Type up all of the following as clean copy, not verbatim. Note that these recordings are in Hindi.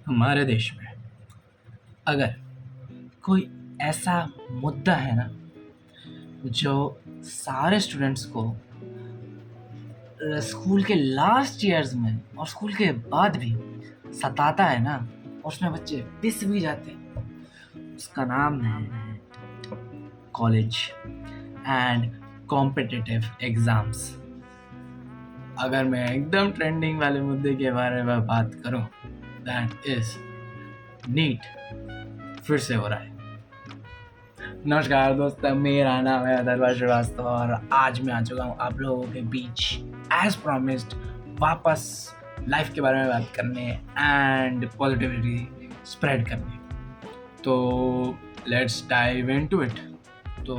हमारे देश में अगर कोई ऐसा मुद्दा है ना जो सारे स्टूडेंट्स को स्कूल के लास्ट ईयर्स में और स्कूल के बाद भी सताता है ना, और उसमें बच्चे पिस भी जाते हैं, उसका नाम है कॉलेज एंड कॉम्पिटिटिव एग्जाम्स। अगर मैं एकदम ट्रेंडिंग वाले मुद्दे के बारे में बात करूं, दैट इज नीट फिर से हो रहा है। नमस्कार दोस्तों, मेरा नाम है अदरवा श्रीवास्तव और आज मैं आ चुका हूँ आप लोगों के बीच एज प्रॉमिस्ड वापस लाइफ के बारे में बात करने एंड पॉजिटिविटी स्प्रेड करने। तो लेट्स डाइव इनटू इट। तो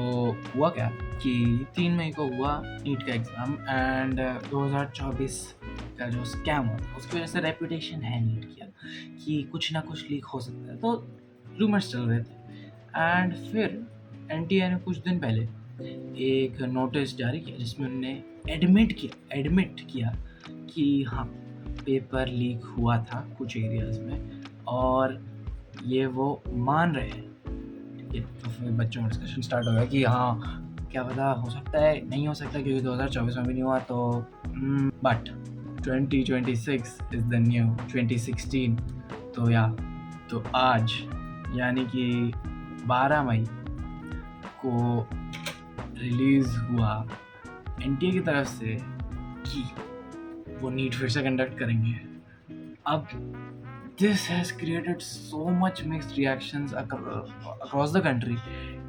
हुआ क्या कि 3 मई को हुआ नीट का एग्ज़ाम एंड 2024 का जो स्कैम हुआ उसकी वजह से रेपुटेशन है नीट की कुछ ना कुछ लीक हो सकता है, तो रूमर्स चल रहे थे। एंड फिर एनटीए ने कुछ दिन पहले एक नोटिस जारी किया जिसमें उन्होंने एडमिट किया कि हाँ, पेपर लीक हुआ था कुछ एरियाज़ में और ये वो मान रहे हैं। तो फिर बच्चों का डिस्कशन स्टार्ट हो गया कि हाँ, क्या पता हो सकता है, नहीं हो सकता क्योंकि 2024 में भी नहीं हुआ, तो बट 2026 इज़ द न्यू 2016। तो आज यानी कि 12 मई को रिलीज़ हुआ एनटीए की तरफ से कि वो नीट फिर से कंडक्ट करेंगे। अब this has created so much mixed reactions across the country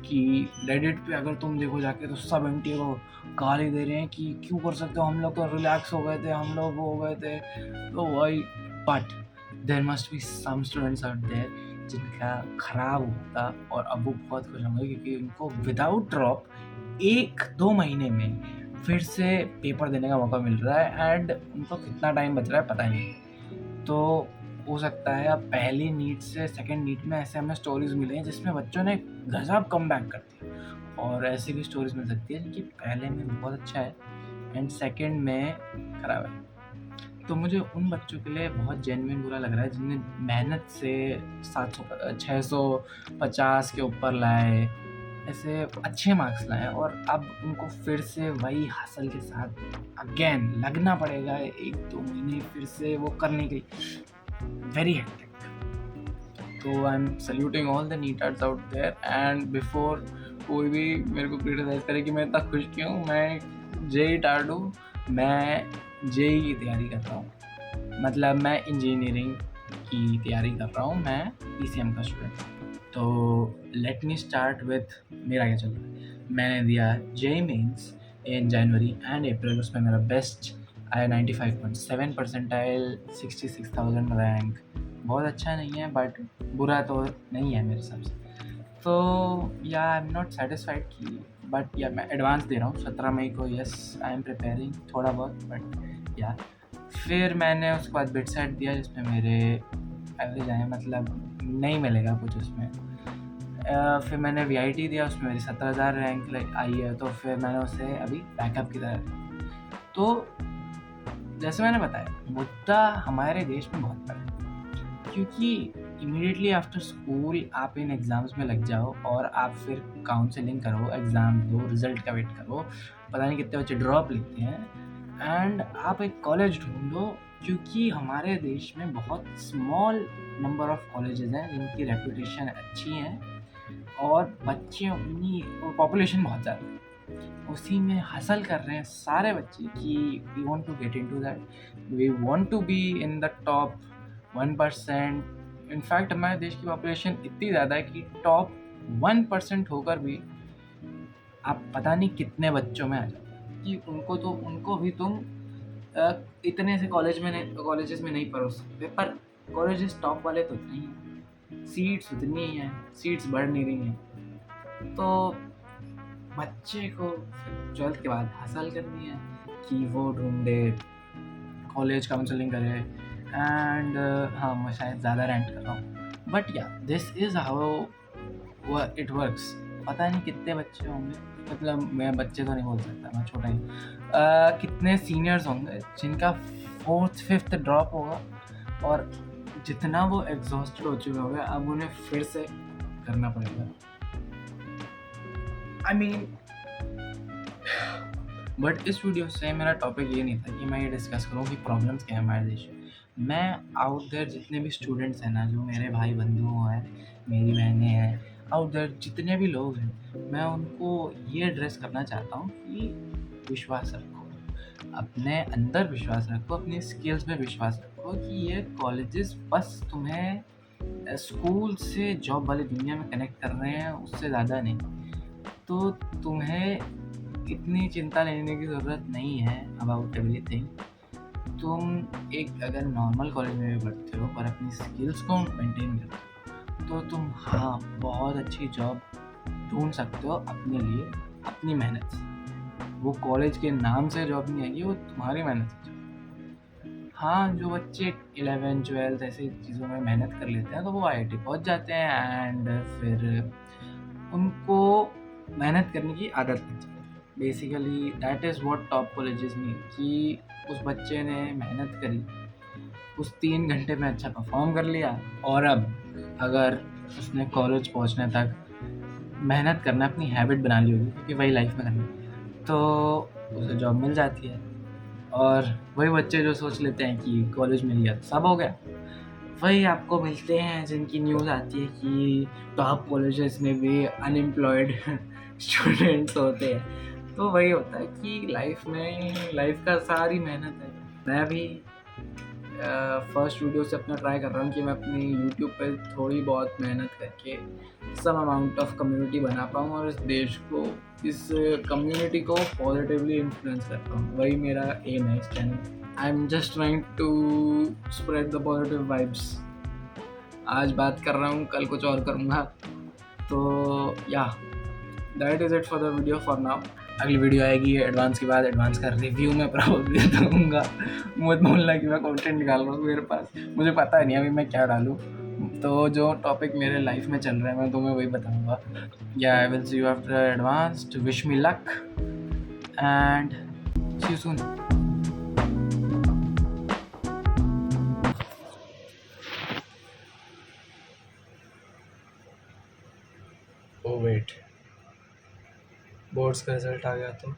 कि रेडिट पे अगर तुम देखो जाके तो सब एनटीए को गाली दे रहे हैं कि क्यों कर सकते हो, हम लोग तो रिलैक्स हो गए थे, हम लोग वो हो गए थे, तो वही। But there must be some students out there जिनका खराब होता और अब वो बहुत खुश होंगे क्योंकि उनको विदाउट ड्रॉप 1-2 महीने में फिर से पेपर देने का मौका मिल रहा है एंड उनको कितना टाइम बच रहा है पता नहीं। तो हो सकता है अब पहली नीट से सेकंड नीट में ऐसे हमें स्टोरीज मिले हैं जिसमें बच्चों ने गजब कमबैक कर दिया, और ऐसी भी स्टोरीज मिल सकती है कि पहले में बहुत अच्छा है एंड सेकंड में खराब है। तो मुझे उन बच्चों के लिए बहुत जेन्युइन बुरा लग रहा है जिनने मेहनत से 650 के ऊपर लाए, ऐसे अच्छे मार्क्स लाए, और अब उनको फिर से वही हासिल के साथ अगेन लगना पड़ेगा 1-2 महीने फिर से वो करने के लिए। Very hectic. तो I am saluting all the NEETers out there and before कोई भी मेरे को क्रिटिसाइज करे कि मैं इतना खुश क्यों, मैं जेई टार दूँ, मैं जेई की तैयारी कर रहा हूँ, मतलब मैं इंजीनियरिंग की तैयारी कर रहा हूँ, मैं पीसीएम का स्टूडेंट। तो लेट मी स्टार्ट विथ मेरा क्या चल रहा है। मैंने दिया JEE mains in January and April, उसमें मेरा बेस्ट आया 95.7 परसेंटाइल, 66,000 रैंक। बहुत अच्छा नहीं है बट बुरा तो नहीं है मेरे हिसाब से। तो या आई एम नॉट सेटिस्फाइड की, बट या मैं एडवांस दे रहा हूँ 17 मई को। यस, आई एम प्रिपेयरिंग थोड़ा बहुत, बट या फिर मैंने उसके बाद बिट सेट दिया जिसमें मेरे एवरेज आए, मतलब नहीं मिलेगा कुछ उसमें। फिर मैंने वीआईटी दिया, उसमें मेरी 17,000 रैंक आई है, तो फिर मैंने उसे अभी बैकअप की तरह। तो जैसे मैंने बताया, मुद्दा हमारे देश में बहुत बड़ा है क्योंकि इमीडिएटली आफ्टर स्कूल आप इन एग्ज़ाम्स में लग जाओ और आप फिर काउंसलिंग करो, एग्ज़ाम दो, रिज़ल्ट का वेट करो, पता नहीं कितने बच्चे ड्रॉप लेते हैं एंड आप एक कॉलेज ढूंढो, क्योंकि हमारे देश में बहुत स्मॉल नंबर ऑफ कॉलेजेस हैं जिनकी रेपुटेशन अच्छी है और बच्चे उन्हीं, और पॉपुलेशन बहुत ज़्यादा है, उसी में हासिल कर रहे हैं सारे बच्चे कि we want to get into that, we want to be in the top 1%। In fact हमारे देश की पॉपुलेशन इतनी ज़्यादा है कि टॉप 1% होकर भी आप पता नहीं कितने बच्चों में आ जाते हैं कि उनको भी तुम इतने से कॉलेजेस में नहीं परोस सकते, पर कॉलेजेस टॉप वाले तो इतने ही हैं, सीट्स उतनी ही हैं, सीट्स बढ़ नहीं रही हैं। तो बच्चे को 12th के बाद हासिल करनी है कि वो ढूंढे, कॉलेज काउंसलिंग करे एंड हाँ, मैं शायद ज़्यादा रेंट कर रहा हूँ, बट या this is how it works. पता नहीं कितने बच्चे होंगे, मतलब मैं बच्चे तो नहीं बोल सकता, मैं छोटा ही, कितने सीनियर्स होंगे जिनका 4th 5th ड्रॉप होगा और जितना वो एग्जॉस्टेड हो चुके होंगे अब उन्हें फिर से करना पड़ेगा। आई मीन बट इस वीडियो से मेरा टॉपिक ये नहीं था कि मैं ये डिस्कस करूँ कि प्रॉब्लम्स क्या है हमारे देश में। मैं आउट देयर जितने भी स्टूडेंट्स हैं ना, जो मेरे भाई बंधु हैं, मेरी बहनें हैं, आउट देयर जितने भी लोग हैं, मैं उनको ये एड्रेस करना चाहता हूँ कि विश्वास रखो, अपने अंदर विश्वास रखो, अपनी स्किल्स पे विश्वास रखो कि ये कॉलेजेस बस तुम्हें स्कूल से जॉब वाली दुनिया में कनेक्ट कर रहे हैं, उससे ज़्यादा नहीं। तो तुम्हें इतनी चिंता लेने की ज़रूरत नहीं है अबाउट एवरीथिंग। तुम एक अगर नॉर्मल कॉलेज में भी पढ़ते हो पर अपनी स्किल्स को मेंटेन करते हो तो तुम हाँ बहुत अच्छी जॉब ढूंढ सकते हो अपने लिए, अपनी मेहनत से। वो कॉलेज के नाम से जॉब नहीं आएगी, वो तुम्हारी मेहनत से जॉब। हाँ, जो बच्चे 11 12 ऐसी चीज़ों में मेहनत कर लेते हैं तो वो IIT पहुंच जाते हैं एंड फिर उनको मेहनत करने की आदत लग जाती है। Basically that is what top colleges mean, कि उस बच्चे ने मेहनत करी, उस 3 घंटे में अच्छा परफॉर्म कर लिया और अब अगर उसने कॉलेज पहुंचने तक मेहनत करना अपनी हैबिट बना ली होगी क्योंकि वही लाइफ में करना है, तो उसे जॉब मिल जाती है। और वही बच्चे जो सोच लेते हैं कि कॉलेज मिल गया तो सब हो गया, वही आपको मिलते हैं जिनकी न्यूज़ आती है कि टॉप कॉलेजेस में भी अनएम्प्लॉयड स्टूडेंट्स होते हैं। तो वही होता है कि लाइफ का सारी मेहनत है। मैं भी फर्स्ट वीडियो से अपना ट्राई कर रहा हूँ कि मैं अपनी यूट्यूब पे थोड़ी बहुत मेहनत करके सम अमाउंट ऑफ कम्युनिटी बना पाऊँ और इस देश को, इस कम्युनिटी को पॉजिटिवली इन्फ्लुएंस कर पाऊँ। वही मेरा एम है इस चैनल। I am just trying to spread the positive vibes. आज बात कर रहा हूँ, कल कुछ और करूँगा। तो या that is it for the video for now. अगली वीडियो आएगी एडवांस के बाद, एडवांस का रिव्यू मैं प्रॉब्लली दूंगा। मत बोलना कि मैं कंटेंट निकाल रहा हूँ मेरे पास, मुझे पता नहीं अभी मैं क्या डालूँ। तो जो टॉपिक मेरे लाइफ में चल रहा है मैं तुम्हें वही बताऊँगा। या I will see you after advance, wish me luck and see you soon. Oh wait, boards का रिजल्ट आ गया तो